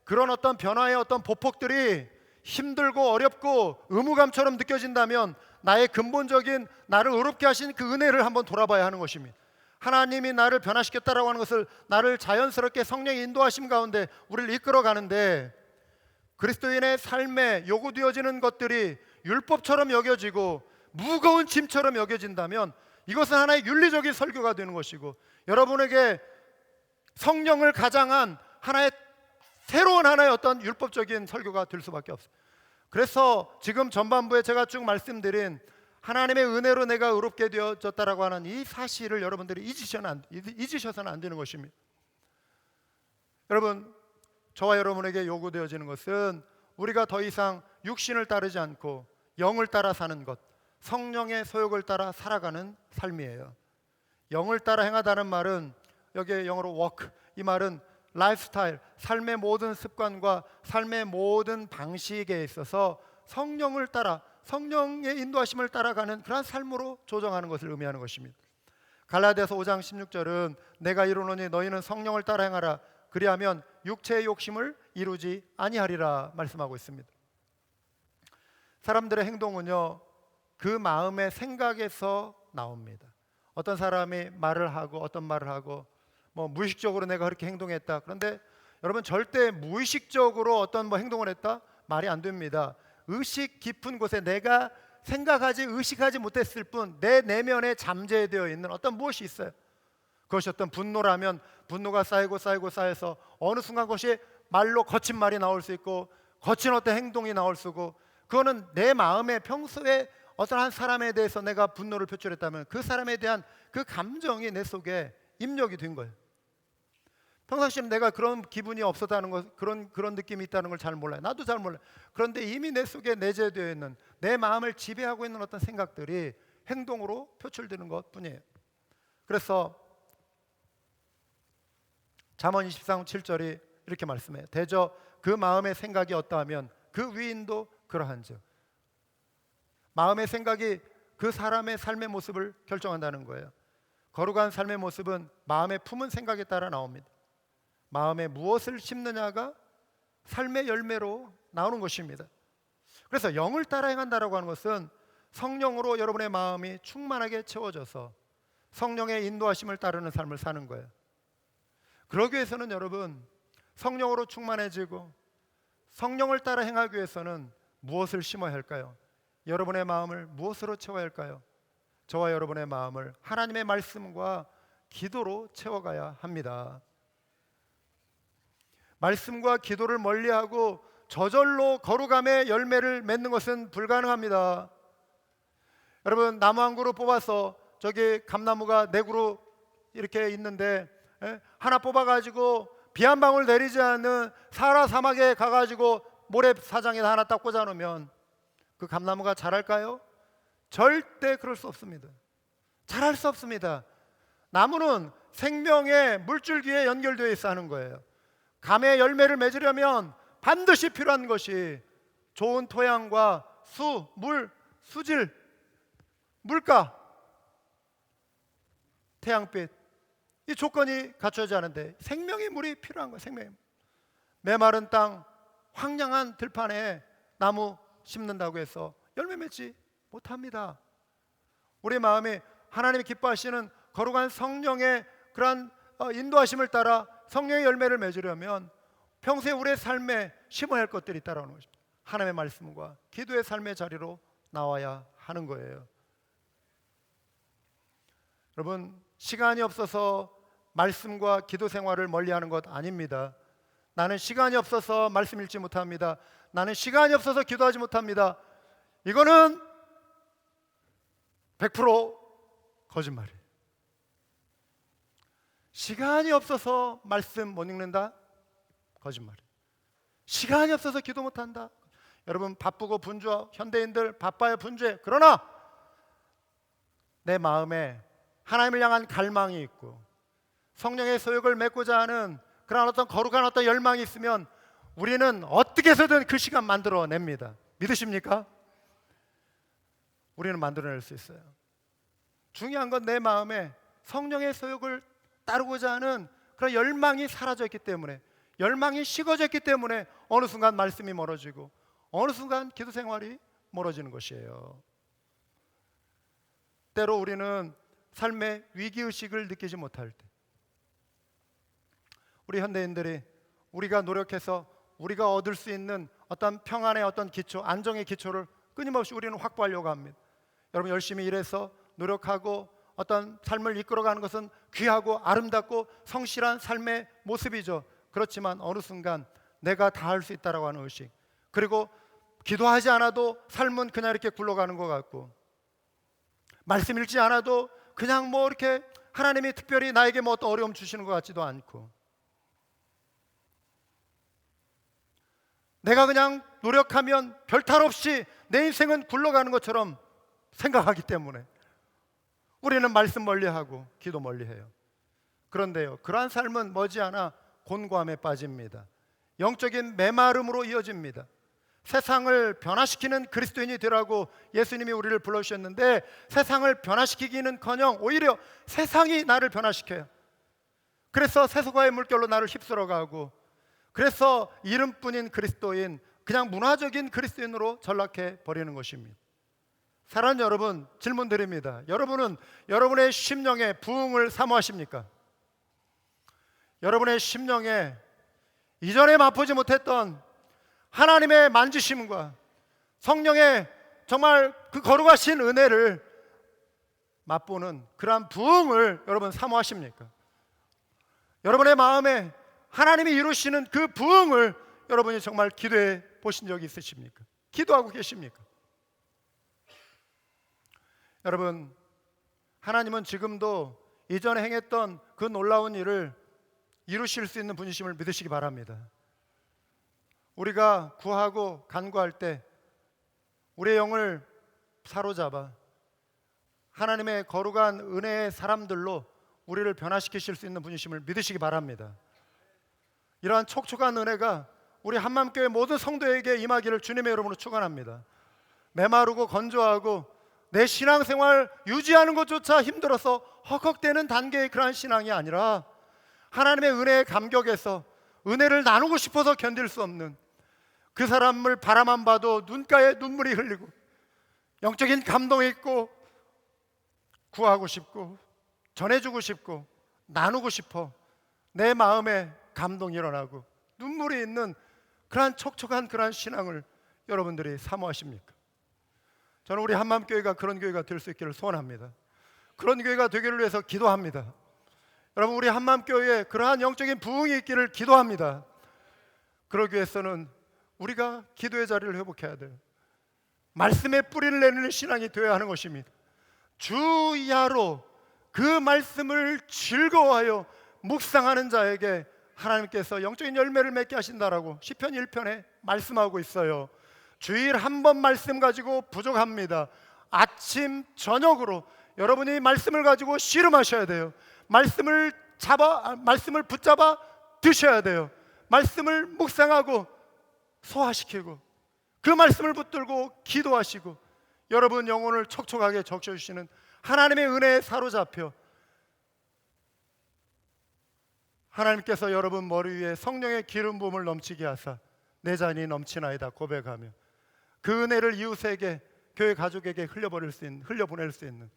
그런 어떤 변화의 어떤 보폭들이 힘들고 어렵고 의무감처럼 느껴진다면 나의 근본적인 나를 의롭게 하신 그 은혜를 한번 돌아봐야 하는 것입니다. 하나님이 나를 변화시켰다라고 하는 것을 나를 자연스럽게 성령의 인도하심 가운데 우리를 이끌어 가는데, 그리스도인의 삶에 요구되어지는 것들이 율법처럼 여겨지고 무거운 짐처럼 여겨진다면 이것은 하나의 윤리적인 설교가 되는 것이고 여러분에게 성령을 가장한 하나의 새로운 하나의 어떤 율법적인 설교가 될 수밖에 없어요. 그래서 지금 전반부에 제가 쭉 말씀드린 하나님의 은혜로 내가 의롭게 되어졌다라고 하는 이 사실을 여러분들이 잊으셔서는 안 되는 것입니다. 여러분, 저와 여러분에게 요구되어지는 것은 우리가 더 이상 육신을 따르지 않고 영을 따라 사는 것, 성령의 소욕을 따라 살아가는 삶이에요. 영을 따라 행하다는 말은 여기에 영어로 walk, 이 말은 라이프스타일, 삶의 모든 습관과 삶의 모든 방식에 있어서 성령을 따라, 성령의 인도하심을 따라가는 그러한 삶으로 조정하는 것을 의미하는 것입니다. 갈라디아서 5장 16절은 내가 이루노니 너희는 성령을 따라 행하라, 그리하면 육체의 욕심을 이루지 아니하리라 말씀하고 있습니다. 사람들의 행동은요, 그 마음의 생각에서 나옵니다. 어떤 사람이 말을 하고 어떤 말을 하고 무의식적으로 내가 그렇게 행동했다. 그런데 여러분, 절대 무의식적으로 어떤 행동을 했다? 말이 안 됩니다. 의식 깊은 곳에 내가 생각하지 의식하지 못했을 뿐 내 내면에 잠재되어 있는 어떤 무엇이 있어요. 그것이 어떤 분노라면 분노가 쌓이고 쌓여서 어느 순간 그것이 말로 거친 말이 나올 수 있고 거친 어떤 행동이 나올 수 있고, 그거는 내 마음에 평소에 어떤 한 사람에 대해서 내가 분노를 표출했다면 그 사람에 대한 그 감정이 내 속에 입력이 된 거예요. 평상시에는 내가 그런 기분이 없었다는 것, 그런 느낌이 있다는 걸 잘 몰라요. 나도 잘 몰라요. 그런데 이미 내 속에 내재되어 있는, 내 마음을 지배하고 있는 어떤 생각들이 행동으로 표출되는 것 뿐이에요. 그래서 잠언 23장 7절이 이렇게 말씀해요. 대저 그 마음의 생각이 어떠하면 그 위인도 그러한즉. 마음의 생각이 그 사람의 삶의 모습을 결정한다는 거예요. 거룩한 삶의 모습은 마음에 품은 생각에 따라 나옵니다. 마음에 무엇을 심느냐가 삶의 열매로 나오는 것입니다. 그래서 영을 따라 행한다라고 하는 것은 성령으로 여러분의 마음이 충만하게 채워져서 성령의 인도하심을 따르는 삶을 사는 거예요. 그러기 위해서는 여러분, 성령으로 충만해지고 성령을 따라 행하기 위해서는 무엇을 심어야 할까요? 여러분의 마음을 무엇으로 채워야 할까요? 저와 여러분의 마음을 하나님의 말씀과 기도로 채워가야 합니다. 말씀과 기도를 멀리하고 저절로 거룩함의 열매를 맺는 것은 불가능합니다. 여러분, 나무 한 그루 뽑아서 저기 감나무가 네 그루 이렇게 있는데 하나 뽑아가지고 비 한 방울 내리지 않는 사하라 사막에 가가지고 모래사장에다 하나 딱 꽂아놓으면 그 감나무가 자랄까요? 절대 그럴 수 없습니다. 자랄 수 없습니다. 나무는 생명의 물줄기에 연결되어 있어 하는 거예요. 감의 열매를 맺으려면 반드시 필요한 것이 좋은 토양과 수, 물, 수질, 물가, 태양빛, 이 조건이 갖춰지지 않은데 생명의 물이 필요한 거예요. 생명의 물. 메마른 땅, 황량한 들판에 나무 심는다고 해서 열매 맺지 못합니다. 우리 마음이 하나님이 기뻐하시는 거룩한 성령의 그러한 인도하심을 따라 성령의 열매를 맺으려면 평소에 우리의 삶에 심어야 할 것들이 따라오는 것입니다. 하나님의 말씀과 기도의 삶의 자리로 나와야 하는 거예요. 여러분, 시간이 없어서 말씀과 기도 생활을 멀리하는 것 아닙니다. 나는 시간이 없어서 말씀 읽지 못합니다. 나는 시간이 없어서 기도하지 못합니다. 이거는 100% 거짓말이에요. 시간이 없어서 말씀 못 읽는다? 거짓말이에요. 시간이 없어서 기도 못한다? 여러분, 바쁘고 분주한 현대인들 바빠요, 분주해. 그러나 내 마음에 하나님을 향한 갈망이 있고 성령의 소욕을 맺고자 하는 그런 어떤 거룩한 어떤 열망이 있으면 우리는 어떻게 해서든 그 시간 만들어냅니다. 믿으십니까? 우리는 만들어낼 수 있어요. 중요한 건 내 마음에 성령의 소욕을 따르고자 하는 그런 열망이 사라졌기 때문에, 열망이 식어졌기 때문에 어느 순간 말씀이 멀어지고 어느 순간 기도 생활이 멀어지는 것이에요. 때로 우리는 삶의 위기의식을 느끼지 못할 때, 우리 현대인들이 우리가 노력해서 우리가 얻을 수 있는 어떤 평안의 어떤 기초, 안정의 기초를 끊임없이 우리는 확보하려고 합니다. 여러분, 열심히 일해서 노력하고 어떤 삶을 이끌어가는 것은 귀하고 아름답고 성실한 삶의 모습이죠. 그렇지만 어느 순간 내가 다 할 수 있다라고 하는 의식, 그리고 기도하지 않아도 삶은 그냥 이렇게 굴러가는 것 같고, 말씀 읽지 않아도 그냥 이렇게 하나님이 특별히 나에게 어떤 어려움 주시는 것 같지도 않고, 내가 그냥 노력하면 별탈 없이 내 인생은 굴러가는 것처럼 생각하기 때문에 우리는 말씀 멀리하고 기도 멀리해요. 그런데요, 그러한 삶은 머지않아 곤고함에 빠집니다. 영적인 메마름으로 이어집니다. 세상을 변화시키는 그리스도인이 되라고 예수님이 우리를 불러주셨는데, 세상을 변화시키기는커녕 오히려 세상이 나를 변화시켜요. 그래서 세속화의 물결로 나를 휩쓸어가고, 그래서 이름뿐인 그리스도인, 그냥 문화적인 그리스도인으로 전락해 버리는 것입니다. 사랑하는 여러분, 질문 드립니다. 여러분은 여러분의 심령에 부흥을 사모하십니까? 여러분의 심령에 이전에 맛보지 못했던 하나님의 만지심과 성령의 정말 그 거룩하신 은혜를 맛보는 그러한 부흥을 여러분 사모하십니까? 여러분의 마음에 하나님이 이루시는 그 부흥을 여러분이 정말 기도해 보신 적이 있으십니까? 기도하고 계십니까? 여러분, 하나님은 지금도 이전에 행했던 그 놀라운 일을 이루실 수 있는 분이심을 믿으시기 바랍니다. 우리가 구하고 간구할 때 우리의 영을 사로잡아 하나님의 거룩한 은혜의 사람들로 우리를 변화시키실 수 있는 분이심을 믿으시기 바랍니다. 이러한 촉촉한 은혜가 우리 한맘교회 모든 성도에게 임하기를 주님의 이름으로 축원합니다. 메마르고 건조하고 내 신앙생활 유지하는 것조차 힘들어서 헉헉대는 단계의 그러한 신앙이 아니라, 하나님의 은혜의 감격에서 은혜를 나누고 싶어서 견딜 수 없는, 그 사람을 바라만 봐도 눈가에 눈물이 흘리고 영적인 감동이 있고 구하고 싶고 전해주고 싶고 나누고 싶어 내 마음에 감동이 일어나고 눈물이 있는 그러한 촉촉한 그러한 신앙을 여러분들이 사모하십니까? 저는 우리 한맘교회가 그런 교회가 될 수 있기를 소원합니다. 그런 교회가 되기를 위해서 기도합니다. 여러분, 우리 한맘교회에 그러한 영적인 부흥이 있기를 기도합니다. 그러기 위해서는 우리가 기도의 자리를 회복해야 돼요. 말씀에 뿌리를 내리는 신앙이 되어야 하는 것입니다. 주야로 그 말씀을 즐거워하여 묵상하는 자에게 하나님께서 영적인 열매를 맺게 하신다라고 시편 1편에 말씀하고 있어요. 주일 한 번 말씀 가지고 부족합니다. 아침 저녁으로 여러분이 말씀을 가지고 씨름하셔야 돼요. 말씀을 붙잡아 드셔야 돼요. 말씀을 묵상하고 소화시키고 그 말씀을 붙들고 기도하시고 여러분 영혼을 촉촉하게 적셔주시는 하나님의 은혜에 사로잡혀 하나님께서 여러분 머리 위에 성령의 기름 부음을 넘치게 하사 내 잔이 넘치나이다 고백하며 그 은혜를 이웃에게, 교회 가족에게 흘려보낼 수 있는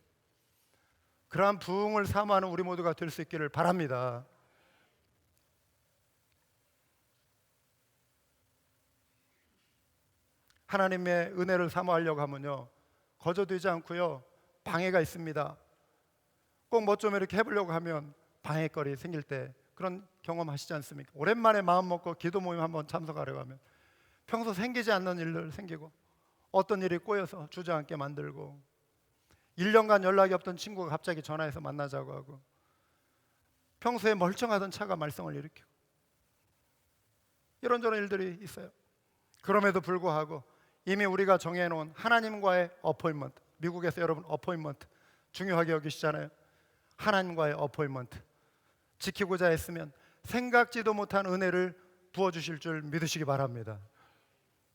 그러한 부흥을 사모하는 우리 모두가 될 수 있기를 바랍니다. 하나님의 은혜를 사모하려고 하면요, 거저되지 않고요, 방해가 있습니다. 꼭 뭐 좀 이렇게 해보려고 하면 방해거리 생길 때 그런 경험 하시지 않습니까? 오랜만에 마음 먹고 기도 모임 한번 참석하려고 하면 평소 생기지 않는 일들 생기고, 어떤 일이 꼬여서 주저앉게 만들고, 1년간 연락이 없던 친구가 갑자기 전화해서 만나자고 하고, 평소에 멀쩡하던 차가 말썽을 일으키고, 이런저런 일들이 있어요. 그럼에도 불구하고 이미 우리가 정해놓은 하나님과의 어포인먼트, 미국에서 여러분 어포인먼트 중요하게 여기시잖아요. 하나님과의 어포인먼트 지키고자 했으면 생각지도 못한 은혜를 부어주실 줄 믿으시기 바랍니다.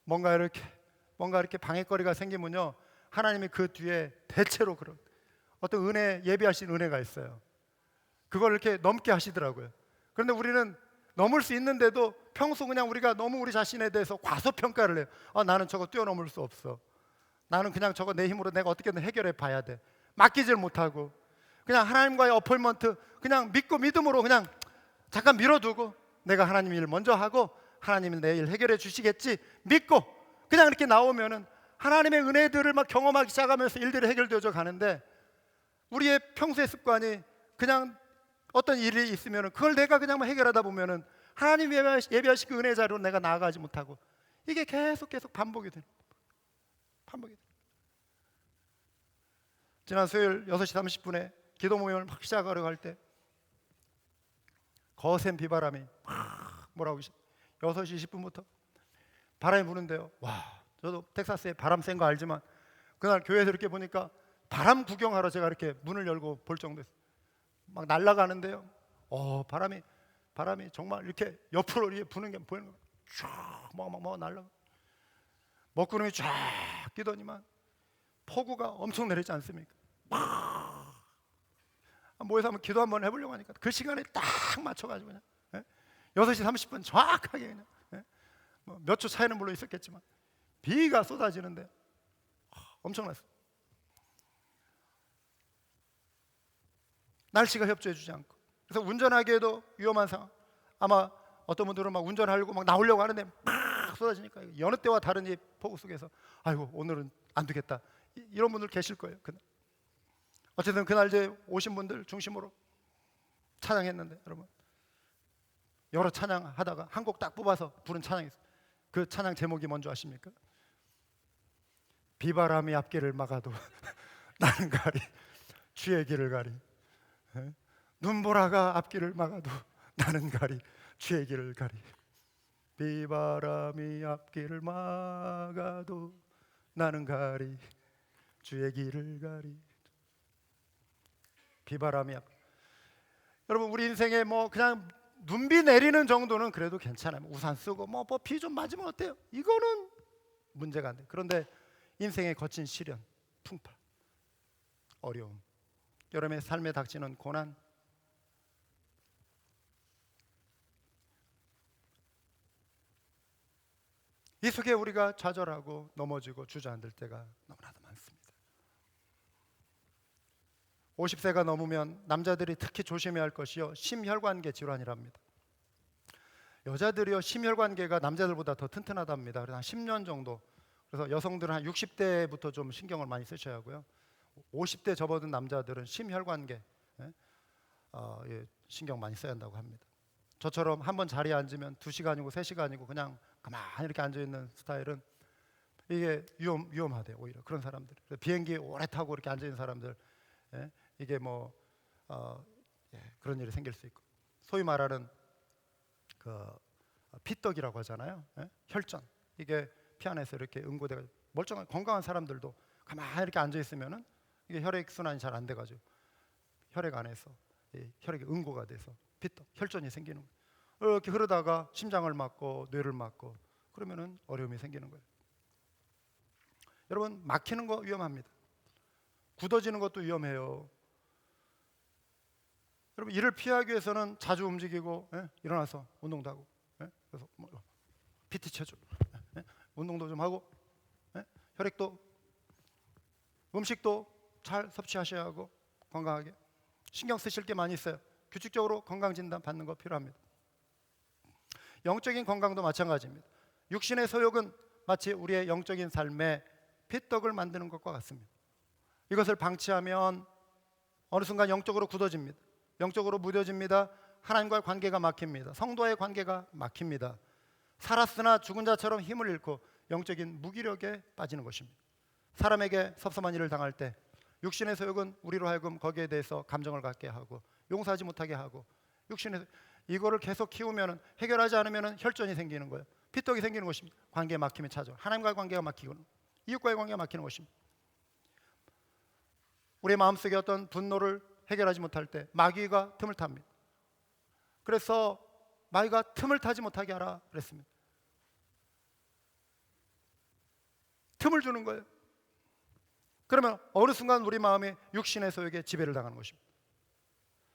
뭔가 이렇게 방해거리가 생기면요, 하나님이 그 뒤에 대체로 그런 어떤 은혜, 예비하신 은혜가 있어요. 그걸 이렇게 넘게 하시더라고요. 그런데 우리는 넘을 수 있는데도 평소 그냥 우리가 너무 우리 자신에 대해서 과소평가를 해요. 나는 저거 뛰어넘을 수 없어. 나는 그냥 저거 내 힘으로 내가 어떻게든 해결해 봐야 돼. 맡기질 못하고 그냥 하나님과의 어포인먼트 그냥 믿고 믿음으로 그냥 잠깐 미뤄두고 내가 하나님 일 먼저 하고 하나님이 내 일 해결해 주시겠지 믿고 그냥 이렇게 나오면은 하나님의 은혜들을 막 경험하기 시작하면서 일들이 해결되어져 가는데, 우리의 평소의 습관이 그냥 어떤 일이 있으면은 그걸 내가 그냥 막 해결하다 보면은 하나님 예배하신 그 은혜 자리로 내가 나아가지 못하고 이게 계속 반복이 돼요. 지난 수요일 6시 30분에 기도 모임을 막 시작하려고 할 때 거센 비바람이 막 몰아오기 시작. 6시 20분부터 바람이 부는데요. 와, 저도 텍사스에 바람 센 거 알지만 그날 교회에서 이렇게 보니까 바람 구경하러 제가 이렇게 문을 열고 볼 정도였어요. 막 날아가는데요. 바람이 정말 이렇게 옆으로 이렇게 부는 게 보이는 거예요. 쫙 날아가. 먹구름이 쫙 끼더니만 폭우가 엄청 내리지 않습니까? 모여서 한번 기도 한번 해보려고 하니까 그 시간에 딱 맞춰가지고 그냥 6시 30분 정확하게 그냥 몇 초 차이는 물론 있었겠지만 비가 쏟아지는데 엄청났어요. 날씨가 협조해주지 않고, 그래서 운전하기에도 위험한 상황. 아마 어떤 분들은 막 운전하려고 막 나오려고 하는데 막 쏟아지니까 여느 때와 다른 이 폭우 속에서 아이고 오늘은 안 되겠다, 이런 분들 계실 거예요. 어쨌든 그날 이제 오신 분들 중심으로 찬양했는데, 여러분 여러 찬양하다가 한 곡 딱 뽑아서 부른 찬양이 있어요. 그 찬양 제목이 뭔지 아십니까? 비바람이 앞길을 막아도 나는 가리 주의 길을 가리. 눈보라가 앞길을 막아도 나는 가리 주의 길을 가리. 비바람이 앞길을 막아도 나는 가리 주의 길을 가리. 비바람이 여러분 우리 인생에 뭐 그냥 눈비 내리는 정도는 그래도 괜찮아요. 우산 쓰고 뭐 비 좀 맞으면 어때요? 이거는 문제가 안 돼. 그런데 인생의 거친 시련, 풍파, 어려움, 여러분의 삶에 닥치는 고난, 이 속에 우리가 좌절하고 넘어지고 주저앉을 때가 너무나도 많습니다. 50세가 넘으면 남자들이 특히 조심해야 할 것이요, 심혈관계 질환이랍니다. 여자들이요, 심혈관계가 남자들보다 더 튼튼하답니다. 그래서 한 10년 정도. 그래서 여성들은 한 60대부터 좀 신경을 많이 쓰셔야 하고요, 50대 접어든 남자들은 심혈관계 신경 많이 써야 한다고 합니다. 저처럼 한번 자리에 앉으면 2시간이고 3시간이고 그냥 가만히 이렇게 앉아있는 스타일은 이게 위험하대요. 오히려 그런 사람들, 비행기 오래 타고 이렇게 앉아있는 사람들, 이게 그런 일이 생길 수 있고, 소위 말하는 그 피떡이라고 하잖아요. 혈전, 이게 피 안에서 이렇게 응고돼가 멀쩡한 건강한 사람들도 가만히 이렇게 앉아 있으면은 이게 혈액 순환이 잘 안 돼가지고 혈액 안에서 혈액이 응고가 돼서 피떡, 혈전이 생기는 거예요. 이렇게 흐르다가 심장을 막고 뇌를 막고 그러면은 어려움이 생기는 거예요. 여러분 막히는 거 위험합니다. 굳어지는 것도 위험해요. 여러분 이를 피하기 위해서는 자주 움직이고, 일어나서 운동도 하고, 그래서 PT 체조, 운동도 좀 하고, 혈액도, 음식도 잘 섭취하셔야 하고, 건강하게 신경 쓰실 게 많이 있어요. 규칙적으로 건강진단 받는 거 필요합니다. 영적인 건강도 마찬가지입니다. 육신의 소욕은 마치 우리의 영적인 삶에 피떡을 만드는 것과 같습니다. 이것을 방치하면 어느 순간 영적으로 굳어집니다. 영적으로 무뎌집니다. 하나님과의 관계가 막힙니다. 성도와의 관계가 막힙니다. 살았으나 죽은 자처럼 힘을 잃고 영적인 무기력에 빠지는 것입니다. 사람에게 섭섭한 일을 당할 때 육신의 소욕은 우리로 하여금 거기에 대해서 감정을 갖게 하고 용서하지 못하게 하고, 육신의 이거를 계속 키우면, 해결하지 않으면 혈전이 생기는 거예요. 피떡이 생기는 것입니다. 관계에 막힘이 찾아요. 하나님과의 관계가 막히고 이웃과의 관계가 막히는 것입니다. 우리의 마음속에 어떤 분노를 해결하지 못할 때 마귀가 틈을 탑니다. 그래서 마귀가 틈을 타지 못하게 하라 그랬습니다. 틈을 주는 거예요. 그러면 어느 순간 우리 마음이 육신의 소욕에 지배를 당하는 것입니다.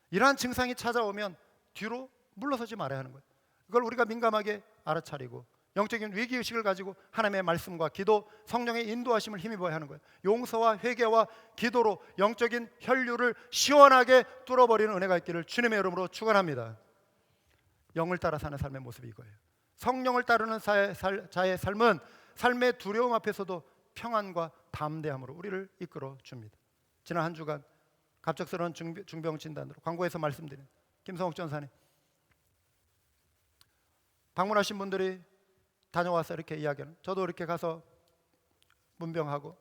이러한 증상이 찾아오면 뒤로 물러서지 말아야 하는 거예요. 이걸 우리가 민감하게 알아차리고 영적인 위기의식을 가지고 하나님의 말씀과 기도, 성령의 인도하심을 힘입어야 하는 거예요. 용서와 회개와 기도로 영적인 혈류를 시원하게 뚫어버리는 은혜가 있기를 주님의 이름으로 축원합니다. 영을 따라 사는 삶의 모습이 이거예요. 성령을 따르는 자의 삶은 삶의 두려움 앞에서도 평안과 담대함으로 우리를 이끌어 줍니다. 지난 한 주간 갑작스러운 중병 진단으로 광고에서 말씀드린 김성옥 전사님 방문하신 분들이 다녀와서 이렇게 이야기하는, 저도 이렇게 가서 문병하고,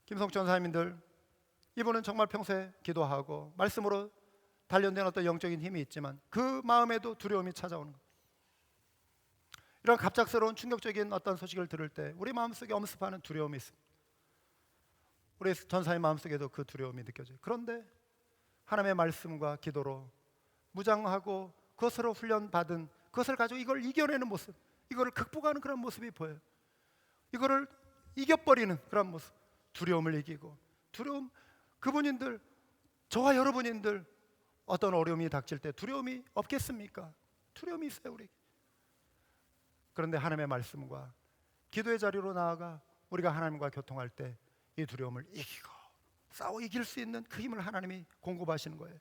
김성옥 전사님들 이분은 정말 평소에 기도하고 말씀으로 단련된 어떤 영적인 힘이 있지만 그 마음에도 두려움이 찾아오는 거예요. 이런 갑작스러운 충격적인 어떤 소식을 들을 때 우리 마음속에 엄습하는 두려움이 있습니다. 우리 전사의 마음속에도 그 두려움이 느껴져요. 그런데 하나님의 말씀과 기도로 무장하고 그것으로 훈련받은 그것을 가지고 이걸 이겨내는 모습, 이거를 극복하는 그런 모습이 보여요. 이거를 이겨버리는 그런 모습, 두려움을 이기고. 두려움, 그분인들, 저와 여러분인들 어떤 어려움이 닥칠 때 두려움이 없겠습니까? 두려움이 있어요, 우리. 그런데 하나님의 말씀과 기도의 자리로 나아가 우리가 하나님과 교통할 때 이 두려움을 이기고 싸워 이길 수 있는 그 힘을 하나님이 공급하시는 거예요.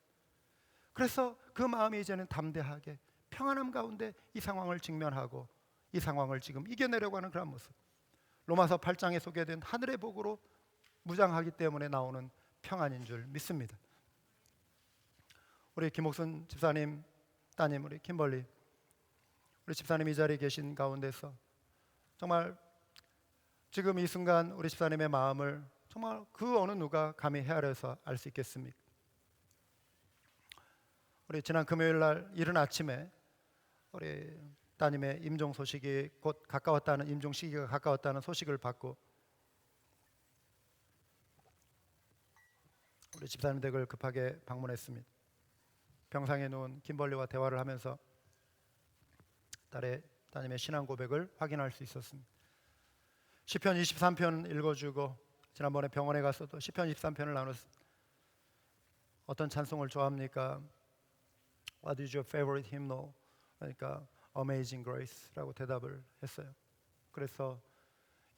그래서 그 마음이 이제는 담대하게 평안함 가운데 이 상황을 직면하고 이 상황을 지금 이겨내려고 하는 그런 모습. 로마서 8장에 소개된 하늘의 복으로 무장하기 때문에 나오는 평안인 줄 믿습니다. 우리 김옥순 집사님 따님 우리 김벌리, 우리 집사님 이 자리에 계신 가운데서 정말 지금 이 순간 우리 집사님의 마음을 정말 그 어느 누가 감히 헤아려서 알 수 있겠습니까? 우리 지난 금요일 날 이른 아침에 우리 따님의 임종 소식이 곧 가까웠다는, 임종 시기가 가까웠다는 소식을 받고 우리 집사님 댁을 급하게 방문했습니다. 병상에 누운 김벌리와 대화를 하면서 따님의 신앙 고백을 확인할 수 있었습니다. 시편 23편 읽어주고 지난번에 병원에 가서도 시편 23편을 나눴습니다. 어떤 찬송을 좋아합니까? What is your favorite hymnal? 그러니까 Amazing Grace라고 대답을 했어요. 그래서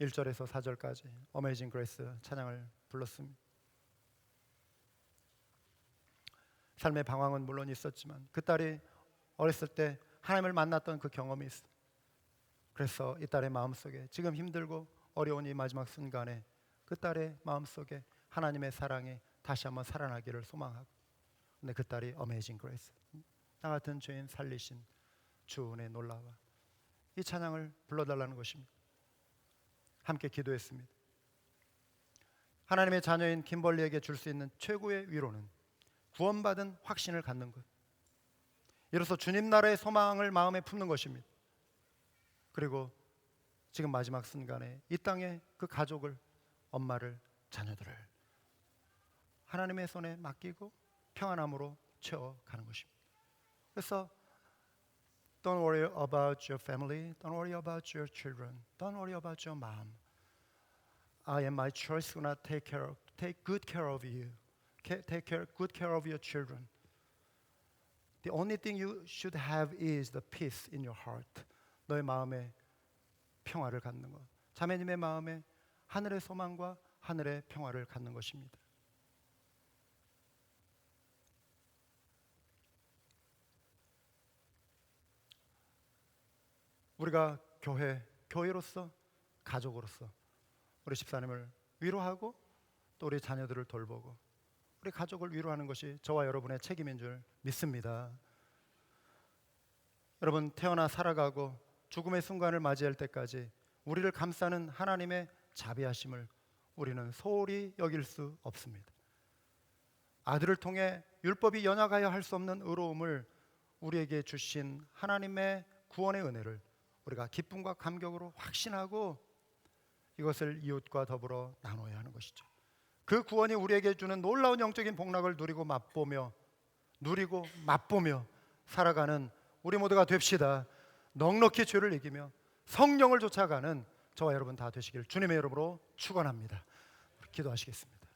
1절에서 4절까지 Amazing Grace 찬양을 불렀습니다. 삶의 방황은 물론 있었지만 그 딸이 어렸을 때 하나님을 만났던 그 경험이 있어요. 그래서 이 딸의 마음속에 지금 힘들고 어려운 이 마지막 순간에 그 딸의 마음속에 하나님의 사랑이 다시 한번 살아나기를 소망하고, 근데 그 딸이 Amazing Grace, 나 같은 죄인 살리신 주 은혜 놀라워, 이 찬양을 불러달라는 것입니다. 함께 기도했습니다. 하나님의 자녀인 김벌리에게 줄 수 있는 최고의 위로는 구원받은 확신을 갖는 것, 이로써 주님 나라의 소망을 마음에 품는 것입니다. 그리고 지금 마지막 순간에 이 땅에 그 가족을, 엄마를, 자녀들을 하나님의 손에 맡기고 평안함으로 채워가는 것입니다. 그래서 Don't worry about your family. Don't worry about your children. Don't worry about your mom. I and my church gonna take good care of you. Take good care of your children. The only thing you should have is the peace in your heart. 너의 마음에 평화를 갖는 것, 자매님의 마음에 하늘의 소망과 하늘의 평화를 갖는 것입니다. 우리가 교회로서, 가족으로서 우리 집사님을 위로하고 또 우리 자녀들을 돌보고 우리 가족을 위로하는 것이 저와 여러분의 책임인 줄 믿습니다. 여러분, 태어나 살아가고 죽음의 순간을 맞이할 때까지 우리를 감싸는 하나님의 자비하심을 우리는 소홀히 여길 수 없습니다. 아들을 통해 율법이 연약하여 할 수 없는 의로움을 우리에게 주신 하나님의 구원의 은혜를 우리가 기쁨과 감격으로 확신하고 이것을 이웃과 더불어 나눠야 하는 것이죠. 그 구원이 우리에게 주는 놀라운 영적인 복락을 누리고 맛보며 살아가는 우리 모두가 됩시다. 넉넉히 죄를 이기며 성령을 쫓아가는 저와 여러분 다 되시길 주님의 이름으로 축원합니다. 기도하시겠습니다.